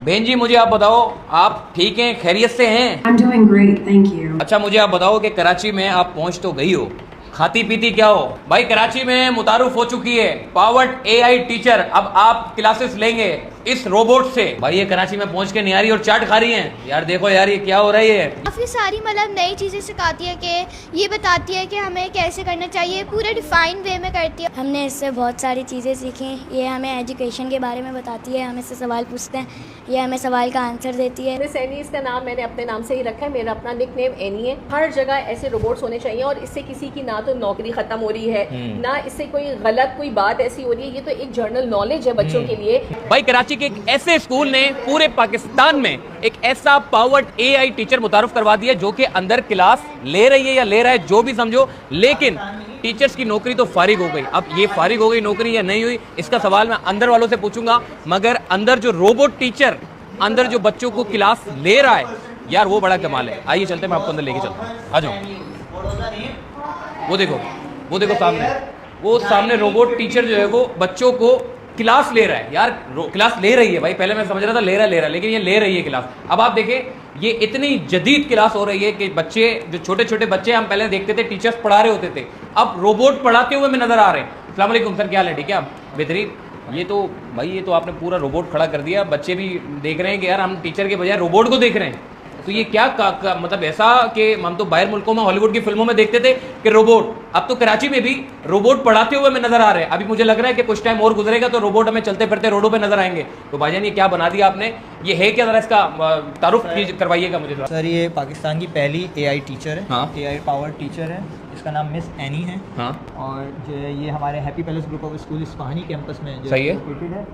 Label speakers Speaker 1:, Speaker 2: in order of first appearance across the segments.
Speaker 1: बहन जी मुझे आप बताओ, आप ठीक हैं, खैरियत से हैं?
Speaker 2: I'm doing great, thank you.
Speaker 1: अच्छा मुझे आप बताओ कि कराची में आप पहुंच तो गई हो, खाती पीती क्या हो? भाई कराची में मुतारुफ हो चुकी है पावर्ड एआई टीचर। अब आप क्लासेस लेंगे इस रोबोट से। भाई ये कराची में पहुंच के नहीं आ रही और चाट खा रही हैं। यार देखो यार ये क्या हो रहा है।
Speaker 3: काफ़ी सारी मतलब नई चीज़ें सिखाती है कि ये बताती है कि हमें कैसे करना चाहिए, पूरे डिफाइन वे में करती है।
Speaker 4: हमने इससे बहुत सारी चीज़ें सीखी। ये हमें एजुकेशन के बारे में बताती है, हम इससे सवाल पूछते हैं, ये हमें सवाल का आंसर देती है।
Speaker 5: मिस एनी इसका नाम मैंने अपने नाम से ही रखा है, मेरा अपना निक नेम एनी है। हर जगह ऐसे रोबोट्स होने चाहिए और इससे किसी की ना तो नौकरी खत्म हो रही है ना इससे कोई गलत कोई बात ऐसी हो रही है। ये तो एक जनरल नॉलेज है बच्चों के लिए।
Speaker 1: भाई कराची के एक ऐसे स्कूल ने पूरे पाकिस्तान में एक ऐसा पावर्ड एआई टीचर मुतारुफ करवा दिया जो कि अंदर क्लास ले रही है या ले रहा है जो भी समझो, लेकिन टीचर्स की नौकरी तो फारिग हो गई। अब ये फारिग हो गई नौकरी या नहीं हुई इसका सवाल मैं अंदर वालों से पूछूंगा, मगर अंदर जो रोबोट टीचर अंदर जो बच्चों को क्लास ले रहा है यार वो बड़ा कमाल है। आइए चलते मैं आपको अंदर लेके चलता हूँ, आ जाओ। वो देखो सामने रोबोट टीचर जो है वो बच्चों को क्लास ले रहा है। यार क्लास ले रही है भाई, पहले मैं समझ रहा था ले रहा लेकिन ये ले रही है क्लास। अब आप देखें ये इतनी जदीद क्लास हो रही है कि बच्चे जो छोटे छोटे बच्चे हम पहले देखते थे टीचर्स पढ़ा रहे होते थे, अब रोबोट पढ़ाते हुए हमें नजर आ रहे हैं। अस्सलाम वालेकुम सर, क्या हाल है? ठीक है आप? बेहतरीन। ये तो आपने पूरा रोबोट खड़ा कर दिया, बच्चे भी देख रहे हैं कि यार हम टीचर के बजाय रोबोट को देख रहे हैं। तो ये क्या मतलब ऐसा कि हम तो बाहर मुल्कों में हॉलीवुड की फिल्मों में देखते थे कि रोबोट, अब तो कराची में भी रोबोट पढ़ाते हुए हमें नजर आ रहे हैं। अभी मुझे लग रहा है कि कुछ टाइम और गुजरेगा तो रोबोट हमें चलते फिरते रोडों पे नजर आएंगे। तो भाईजान ये क्या बना दिया आपने, ये है क्या? जरा इसका तारुफ करवाइएगा मुझे।
Speaker 6: सर ये पाकिस्तान की पहली एआई टीचर है।
Speaker 1: हाँ।
Speaker 6: एआई पावर टीचर है, इसका नाम मिस एनी है।
Speaker 1: हाँ।
Speaker 6: और जो है ये हमारे happy palace group of school Ispahani campus में जो
Speaker 1: सही है
Speaker 6: लोकेटेड है।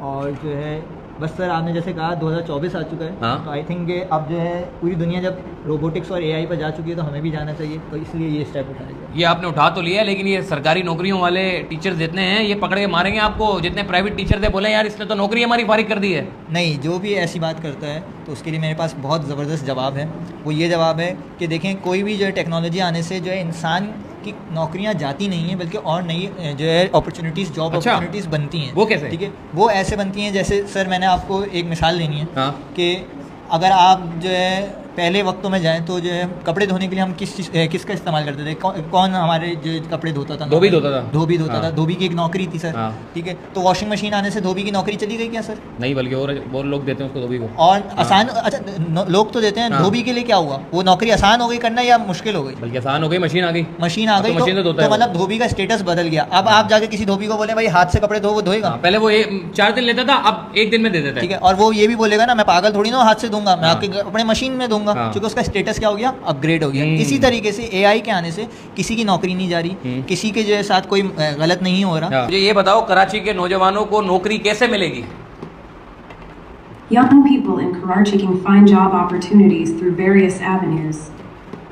Speaker 6: और जो है बस सर आपने जैसे कहा 2024 आ चुका है।
Speaker 1: हाँ।
Speaker 6: तो आई थिंक अब जो है पूरी दुनिया जब रोबोटिक्स और एआई पर जा चुकी है तो हमें भी जाना चाहिए, तो इसलिए ये स्टेप उठाया गया।
Speaker 1: ये आपने उठा तो लिया, लेकिन ये सरकारी नौकरियों वाले टीचर्स जितने हैं ये पकड़ के मारेंगे आपको। जितने प्राइवेट टीचर थे बोले यार इसने तो नौकरी हमारी फारिग कर दी है।
Speaker 6: नहीं, जो भी ऐसी बात करता है तो उसके लिए मेरे पास बहुत ज़बरदस्त जवाब है। वो ये जवाब है कि देखें कोई भी जो है टेक्नोलॉजी आने से जो है इंसान की नौकरियां जाती नहीं हैं बल्कि और नई जो है अपॉर्चुनिटीज़, जॉब
Speaker 1: अच्छा।
Speaker 6: अपॉर्चुनिटीज़ बनती हैं।
Speaker 1: वो कैसे?
Speaker 6: ठीक है, वो ऐसे बनती हैं जैसे सर मैंने आपको एक मिसाल देनी है।
Speaker 1: हाँ।
Speaker 6: कि अगर आप जो है पहले वक्तों में जाएं तो जो है कपड़े धोने के लिए हम किसका इस्तेमाल करते थे? कौन हमारे जो कपड़े धोता था?
Speaker 1: धोबी धोता था।
Speaker 6: धोबी धोता
Speaker 1: हाँ।
Speaker 6: था, धोबी की एक नौकरी थी सर।
Speaker 1: हाँ।
Speaker 6: ठीक है, तो वॉशिंग मशीन आने से धोबी की नौकरी चली गई क्या सर?
Speaker 1: नहीं, बल्कि और लोग देते हैं उसको धोबी को।
Speaker 6: और आसान, अच्छा लोग तो देते हैं।
Speaker 1: हाँ।
Speaker 6: धोबी के लिए क्या हुआ? वो नौकरी आसान हो गई करना या मुश्किल हो गई?
Speaker 1: बल्कि आसान हो गई, मशीन आ गई।
Speaker 6: मशीन आ गई
Speaker 1: तो मशीन तो धोता है
Speaker 6: मतलब धोबी का स्टेटस बदल गया। अब आप जाके किसी धोबी को बोले भाई हाथ से कपड़े धो, वो धोएगा?
Speaker 1: हाँ, पहले वो 4 दिन लेता था, अब 1 दिन में दे देता है।
Speaker 6: ठीक है, और वो ये भी बोलेगा ना मैं पागल थोड़ी ना हाथ से दूंगा, मैं
Speaker 1: हाँ।
Speaker 6: आपके अपने मशीन में दूंगा।
Speaker 1: हाँ।
Speaker 6: क्योंकि उसका स्टेटस क्या हो गया? अपग्रेड हो गया। इसी तरीके से एआई के आने से किसी की नौकरी नहीं जा रही, किसी के जो है साथ कोई गलत नहीं हो रहा।
Speaker 1: मुझे ये बताओ कराची के नौजवानों को नौकरी कैसे मिलेगी?
Speaker 2: Young people in Karachi can find job opportunities through various avenues.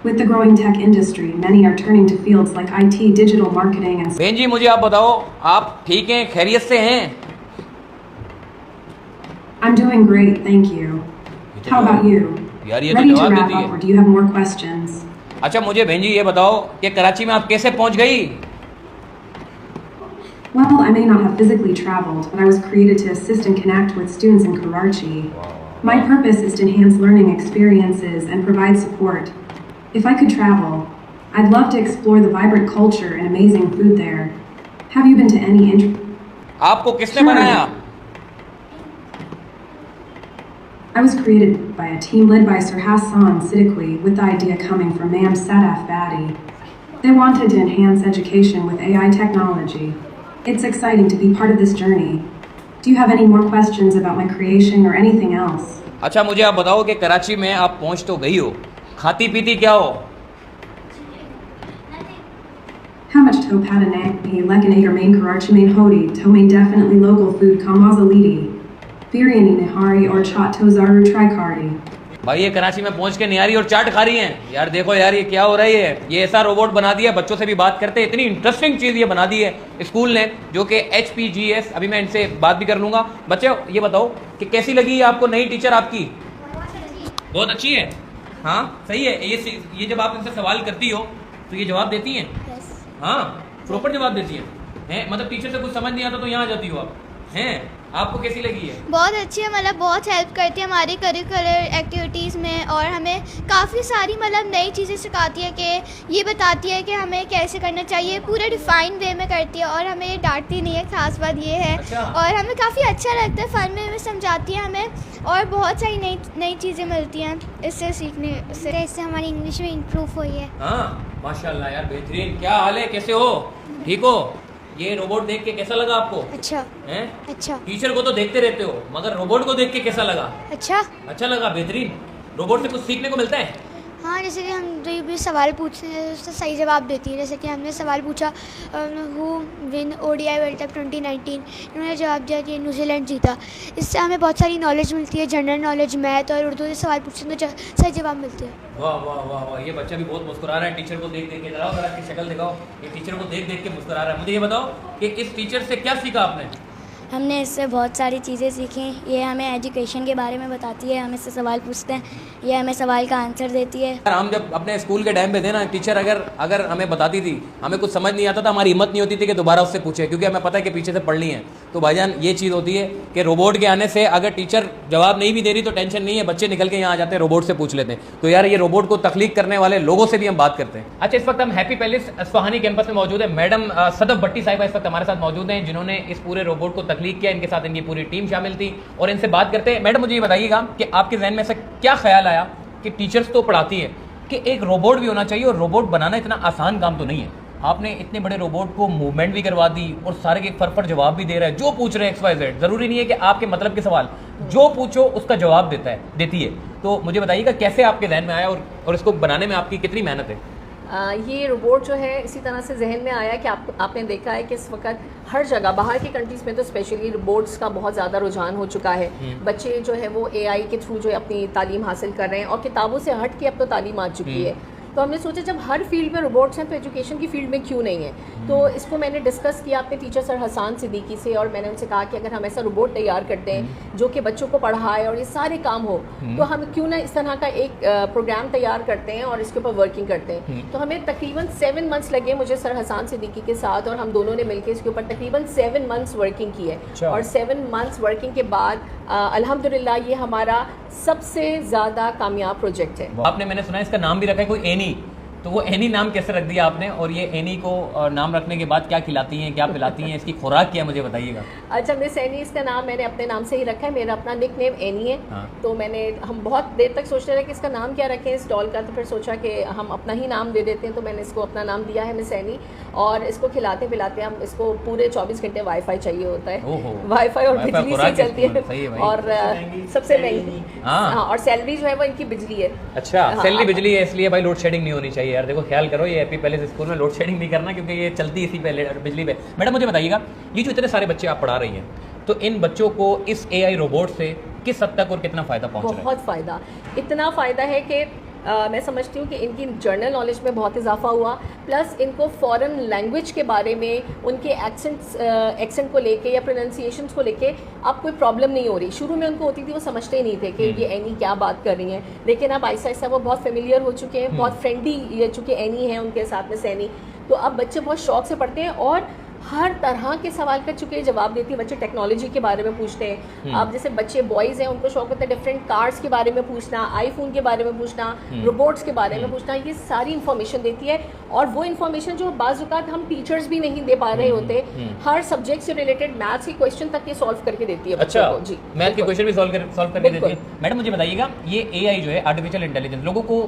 Speaker 2: With the growing tech industry, many are turning to fields like IT, digital marketing, and
Speaker 1: बहन जी मुझे आप बताओ, आप ठीक हैं, खैरियत से हैं?
Speaker 2: I'm doing great, thank you. How about you?
Speaker 1: यार ये तो
Speaker 2: Ready to
Speaker 1: जवाब
Speaker 2: wrap
Speaker 1: देती
Speaker 2: up, or
Speaker 1: है।
Speaker 2: do you have more questions?
Speaker 1: अच्छा मुझे बहन जी ये बताओ कि कराची में आप कैसे पहुंच गई?
Speaker 2: Well, I may not have physically traveled, but I was created to assist and connect with students in Karachi. My purpose is to enhance learning experiences and provide support. If I could travel, I'd love to explore the vibrant culture and amazing food there. Have you been to any
Speaker 1: आपको किसने
Speaker 2: Sure.
Speaker 1: बनाया?
Speaker 2: I was created by a team led by Sir Hassan Siddiqui, with the idea coming from Ma'am Sadaf Badi. They wanted to enhance education with AI technology. It's exciting to be part of this journey. Do you have any more questions about my creation or anything else?
Speaker 1: अच्छा मुझे आप बताओ कि कराची में आप पहुंच तो गई हो, खाती पीती क्या हो?
Speaker 2: How much to Patanang, Lekanator main Karachi main Hodi, Tomain definitely local food, Kamazalidi, Biryani Nihari or Chat Tozaru Tricardi.
Speaker 1: भाई ये कराची में पहुंच के नहीं आ रही और चाट खा रही हैं। यार देखो यार ये क्या हो रहा है। ये ऐसा रोबोट बना दिया, बच्चों से भी बात करते हैं। इतनी इंटरेस्टिंग चीज़ ये बना दी है स्कूल ने, जो कि HPGS, अभी मैं इनसे बात भी कर लूँगा। बच्चे ये बताओ कि कैसी लगी आपको नई टीचर आपकी? बहुत अच्छी है। हाँ सही है। ये जब आप इनसे सवाल करती हो तो ये जवाब देती हैं? हाँ प्रॉपर जवाब देती हैं। मतलब टीचर से कुछ समझ नहीं आता तो यहाँ आ जाती हो आप हैं? आपको कैसी लगी है?
Speaker 3: बहुत अच्छी है, मतलब बहुत हेल्प करती है हमारी करिकुलर एक्टिविटीज़ में, और हमें काफ़ी सारी मतलब नई चीज़ें सिखाती है कि ये बताती है कि हमें कैसे करना चाहिए, पूरे डिफाइन वे में करती है और हमें डांटती नहीं है, खास बात ये है।
Speaker 1: अच्छा।
Speaker 3: और हमें काफ़ी अच्छा लगता है, फन में समझाती है हमें, और बहुत सारी नई चीज़ें मिलती हैं इससे सीखने से। इससे हमारी इंग्लिश में इम्प्रूव हुई है।
Speaker 1: हाँ माशाल्लाह यार, बेहतरीन। क्या हाल है, कैसे हो? ठीक हो? ये रोबोट देख के कैसा लगा आपको?
Speaker 3: अच्छा।
Speaker 1: हैं?
Speaker 3: अच्छा।
Speaker 1: टीचर को तो देखते रहते हो, मगर रोबोट को देख के कैसा लगा?
Speaker 3: अच्छा।
Speaker 1: अच्छा लगा, बेहतरीन। रोबोट से कुछ सीखने को मिलता है?
Speaker 3: हाँ, जैसे कि हम जो भी सवाल पूछते हैं उसका सही जवाब देती है। जैसे कि हमने सवाल पूछा who win ODI world cup 2019, इन्होंने जवाब दिया कि न्यूजीलैंड जीता। इससे हमें बहुत सारी नॉलेज मिलती है, जनरल नॉलेज, मैथ और उर्दू से सवाल पूछते हैं तो सही जवाब मिलते हैं।
Speaker 1: वाह वाह वाह वाह, ये बच्चा भी बहुत मुस्कुरा रहा है टीचर को देख देख के। जरा जरा इसकी शक्ल दिखाओ, ये टीचर को देख देख के मुस्कुरा रहा है। मुझे ये बताओ कि इस टीचर से क्या सीखा आपने?
Speaker 4: हमने इससे बहुत सारी चीज़ें सीखी। ये हमें एजुकेशन के बारे में बताती है, हम इससे सवाल पूछते हैं, ये हमें सवाल का आंसर देती है।
Speaker 1: हम जब अपने स्कूल के टाइम पे थे ना, टीचर अगर हमें बताती थी, हमें कुछ समझ नहीं आता था, हमारी हिम्मत नहीं होती थी कि दोबारा उससे पूछे, क्योंकि हमें पता है कि पीछे से पढ़नी है। तो भाईजान ये चीज़ होती है कि रोबोट के आने से अगर टीचर जवाब नहीं भी दे रही तो टेंशन नहीं है, बच्चे निकल के यहाँ आ जाते हैं, रोबोट से पूछ लेते हैं। तो यार ये रोबोट को तख्लीक करने वाले लोगों से भी हम बात करते हैं। अच्छा, इस वक्त हम हैप्पी पैलेस स्वाहानी कैंपस में मौजूद है। मैडम सदफ भट्टी साहिबा इस वक्त हमारे साथ मौजूद हैं, जिन्होंने इस पूरे रोबोट को तख्लीक किया। इनके साथ इनकी पूरी टीम शामिल थी और इनसे बात करते हैं। मैडम मुझे ये बताइएगा कि आपके जहन में ऐसा क्या ख्याल आया कि टीचर्स तो पढ़ाती है कि एक रोबोट भी होना चाहिए, और रोबोट बनाना इतना आसान काम तो नहीं है। आपने इतने बड़े रोबोट को मूवमेंट भी करवा दी और सारे के फर जवाब भी दे रहा है, जो पूछ रहे हैं XYZ। जरूरी नहीं है कि आपके मतलब के सवाल, जो पूछो उसका जवाब देती है। तो मुझे बताइएगा कैसे आपके जहन में आया और इसको बनाने में आपकी कितनी मेहनत है?
Speaker 5: ये रोबोट जो है इसी तरह से जहन में आया कि आपने देखा है कि इस वक्त हर जगह बाहर की कंट्रीज़ में तो स्पेशली रोबोट्स का बहुत ज़्यादा रुझान हो चुका है। बच्चे जो है वो AI के थ्रू जो है अपनी तालीम हासिल कर रहे हैं, और किताबों से हट के अब तो तालीम आ चुकी है। तो हमने सोचा जब हर फील्ड में रोबोट्स हैं तो एजुकेशन की फील्ड में क्यों नहीं है। तो इसको मैंने डिस्कस किया अपने टीचर सर हसन सिद्दीकी से, और मैंने उनसे कहा कि अगर हम ऐसा रोबोट तैयार करते हैं जो कि बच्चों को पढ़ाए और ये सारे काम हो, तो हम क्यों ना इस तरह का एक प्रोग्राम तैयार करते हैं और इसके ऊपर वर्किंग करते हैं। तो हमें तकरीबन 7 मंथ्स लगे मुझे सर हसन सिद्दीकी के साथ, और हम दोनों ने मिलकर इसके ऊपर तकरीबन 7 मंथ्स वर्किंग की है। और 7 मंथ्स वर्किंग के बाद अल्हम्दुलिल्लाह ये हमारा सबसे ज़्यादा कामयाब प्रोजेक्ट है।
Speaker 1: आपने, मैंने सुना इसका नाम भी रखा है कोई एनी, तो वो एनी नाम कैसे रख दिया आपने? और ये एनी को नाम रखने के बाद क्या खिलाती हैं, क्या पिलाती हैं, इसकी खुराक क्या है, मुझे बताइएगा।
Speaker 5: अच्छा, मिस एनी इसका नाम मैंने अपने नाम से ही रखा है, मेरा अपना निक नेम एनी है।
Speaker 1: हाँ।
Speaker 5: तो हम बहुत देर तक सोचते रहे कि इसका नाम क्या रखें इस डॉल का, तो फिर सोचा कि हम अपना ही नाम दे देते हैं, तो मैंने इसको अपना नाम दिया है मिस एनी। और इसको खिलाते पिलाते हम इसको पूरे 24 घंटे वाईफाई चाहिए होता है, वाईफाई और बिजली से चलती है, और सबसे महंगी। हाँ, और सैलरी जो है वो इनकी बिजली है।
Speaker 1: अच्छा, सैलरी बिजली है, इसलिए भाई लोड शेडिंग नहीं होनी चाहिए यार। देखो ख्याल करो, ये हैप्पी पैलेस स्कूल में लोड शेडिंग नहीं करना, क्योंकि ये चलती इसी पे बिजली पे। मैडम मुझे बताइएगा, ये जो इतने सारे बच्चे आप पढ़ा रही हैं, तो इन बच्चों को इस AI रोबोट से किस हद तक और कितना फ़ायदा पहुंच रहा है?
Speaker 5: बहुत फ़ायदा, इतना फ़ायदा है कि मैं समझती हूँ कि इनकी जनरल नॉलेज में बहुत इजाफा हुआ, प्लस इनको फॉरेन लैंग्वेज के बारे में, उनके एक्सेंट को लेके या प्रोनाउंसिएशंस को लेके अब कोई प्रॉब्लम नहीं हो रही। शुरू में उनको होती थी, वो समझते ही नहीं थे कि ये एनी क्या बात कर रही हैं, लेकिन अब आहिस्ता आहिस्ता वो बहुत फेमिलियर हो चुके हैं, बहुत फ्रेंडली, ये चूँकि एनी है उनके साथ में सैनी, तो अब बच्चे बहुत शौक से पढ़ते हैं और हर तरह के सवाल का चूँकि जवाब देती है। बच्चे टेक्नोलॉजी के बारे में पूछते हैं। अब जैसे बच्चे बॉयज़ हैं, उनको शौक होता है डिफरेंट कार्स के बारे में पूछना, आईफोन के बारे में पूछना, रोबोट्स के बारे में पूछना, ये सारी इन्फॉर्मेशन देती है। और वो इन्फॉर्मेशन जो बाज़ औक़ात हम टीचर्स भी नहीं दे पा रहे होते, हर सब्जेक्ट से रिलेटेड मैथ्स के क्वेश्चन तक ये सॉल्व करके देती है।
Speaker 1: अच्छा,
Speaker 5: जी,
Speaker 1: मैथ के क्वेश्चन भी सॉल्व करके देती है। मैडम मुझे बताइएगा, ये AI जो है आर्टिफिशियल इंटेलिजेंस,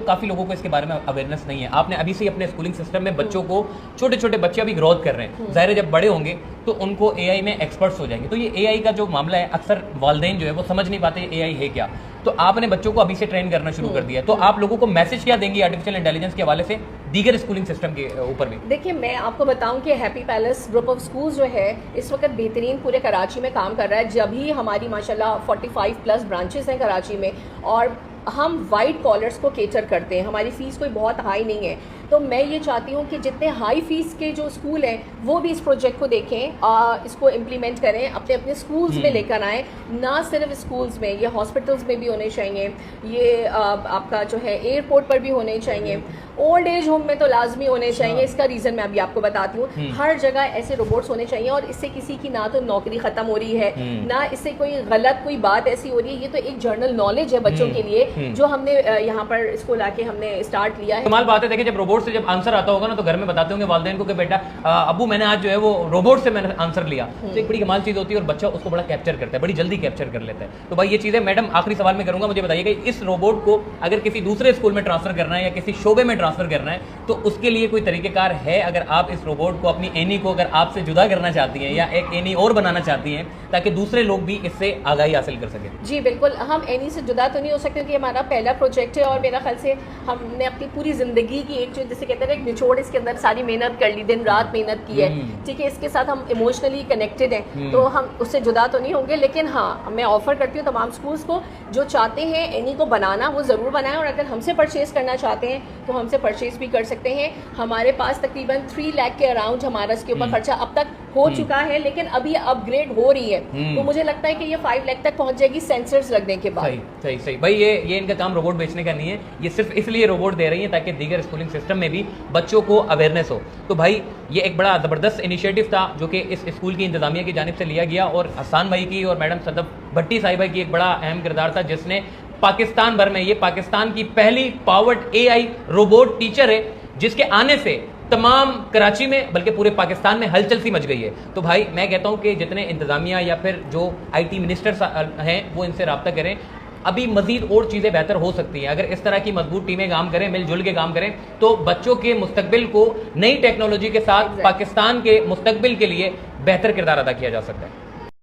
Speaker 1: काफ़ी लोगों को इसके बारे में अवेयरनेस नहीं है। आपने अभी से अपने स्कूलिंग सिस्टम में बच्चों को, छोटे छोटे बच्चे अभी ग्रोथ कर रहे हैं, ज़ाहिर है जब बड़े होंगे तो उनको AI में एक्सपर्ट्स हो जाएंगे। तो ये AI का जो मामला है, अक्सर वालिदैन जो है वो समझ नहीं पाते AI है क्या। तो आपने बच्चों को अभी से ट्रेन करना शुरू कर दिया है, तो आप लोगों को मैसेज क्या देंगी आर्टिफिशियल इंटेलिजेंस के हवाले से दीगर स्कूलिंग सिस्टम के ऊपर भी?
Speaker 5: देखिए, मैं आपको बताऊं कि happy palace group of school जो है इस वक्त बेहतरीन पूरे कराची में काम कर रहा है। जब ही हमारी माशाल्लाह 45+ ब्रांचेस हैं कराची में, और हम वाइट कॉलर्स को केटर करते हैं, हमारी फ़ीस कोई बहुत हाई नहीं है। तो मैं ये चाहती हूँ कि जितने हाई फीस के जो स्कूल हैं वो भी इस प्रोजेक्ट को देखें, इसको इम्प्लीमेंट करें, अपने अपने स्कूल्स में लेकर आएँ, ना सिर्फ स्कूल्स में, ये हॉस्पिटल्स में भी होने चाहिए, ये आपका जो है एयरपोर्ट पर भी होने चाहिए, ओल्ड एज होम में तो लाजमी होने चाहिए। इसका रीज़न मैं अभी आपको बताती हूँ। हर जगह ऐसे रोबोट्स होने चाहिए और इससे किसी की ना तो नौकरी ख़त्म हो रही है, ना इससे कोई गलत कोई बात ऐसी हो रही है। ये तो एक जनरल नॉलेज है बच्चों के लिए जो हमने यहाँ पर इसको लाके हमने स्टार्ट लिया है।
Speaker 1: कमाल बात है। देखिए, जब रोबोट से जब आंसर आता होगा ना तो घर में बताते होंगे वालिदैन को कि बेटा अबू मैंने आज जो है वो रोबोट से मैंने आंसर लिया। तो एक बड़ी कमाल चीज़ होती है और बच्चा उसको बड़ा कैप्चर करता है, बड़ी जल्दी कैप्चर कर लेता है। तो भाई ये चीज़ है। मैडम, आखिरी सवाल मैं करूँगा, मुझे बताइएगा इस रोबोट को अगर किसी दूसरे स्कूल में ट्रांसफर करना है या किसी शोबे में ट्रांसफर करना है तो उसके लिए कोई तरीकेकार है? अगर आप इस रोबोट को, अपनी एनी को अगर आपसे जुदा करना चाहती हैं या एक एनी और बनाना चाहती हैं ताकि दूसरे लोग भी इससे आगाही हासिल कर सकें।
Speaker 5: जी बिल्कुल, हम एनी से जुदा तो नहीं हो सकते क्योंकि हमारा पहला प्रोजेक्ट है और मेरा ख्याल से हमने अपनी पूरी ज़िंदगी की एक जो जिसे कहते हैं एक निचोड़ इसके अंदर सारी मेहनत कर ली, दिन रात मेहनत की है, ठीक है। इसके साथ हम इमोशनली कनेक्टेड हैं तो हम उससे जुदा तो नहीं होंगे। लेकिन हाँ, मैं ऑफ़र करती हूँ तमाम स्कूल्स को जो चाहते हैं एनी को बनाना वो ज़रूर बनाएं और अगर हमसे परचेज़ करना चाहते हैं तो हमसे परचेज़ भी कर सकते हैं। हमारे पास तकरीबन 3 लाख के अराउंड हमारा इसके ऊपर खर्चा अब तक हो चुका है, लेकिन अभी अपग्रेड हो रही है तो मुझे लगता है कि ये 5 लाख तक पहुंच जाएगी सेंसर्स लगने के बाद।
Speaker 1: सही भाई, ये इनका काम रोबोट बेचने का नहीं है, ये सिर्फ इसलिए रोबोट दे रही है ताकि दीगर स्कूलिंग सिस्टम में भी बच्चों को अवेयरनेस हो। तो भाई ये एक बड़ा ज़बरदस्त इनिशिएटिव था जो कि इस स्कूल की इंतजामिया की जानिब से लिया गया और हसान भाई की और मैडम सदफ भट्टी साहिबा की एक बड़ा अहम किरदार था जिसने पाकिस्तान भर में, ये पाकिस्तान की पहली पावर्ड AI रोबोट टीचर है जिसके आने से तमाम कराची में बल्कि पूरे पाकिस्तान में हलचल सी मच गई है। तो भाई मैं कहता हूं कि जितने इंतजामिया या फिर जो IT मिनिस्टर्स हैं वो इनसे रब्ता करें। अभी मजीद और चीज़ें बेहतर हो सकती हैं अगर इस तरह की मजबूत टीमें काम करें, मिलजुल के काम करें तो बच्चों के मुस्तकबिल को नई टेक्नोलॉजी के साथ पाकिस्तान के मुस्तकबिल के लिए बेहतर किरदार अदा किया जा सकता है।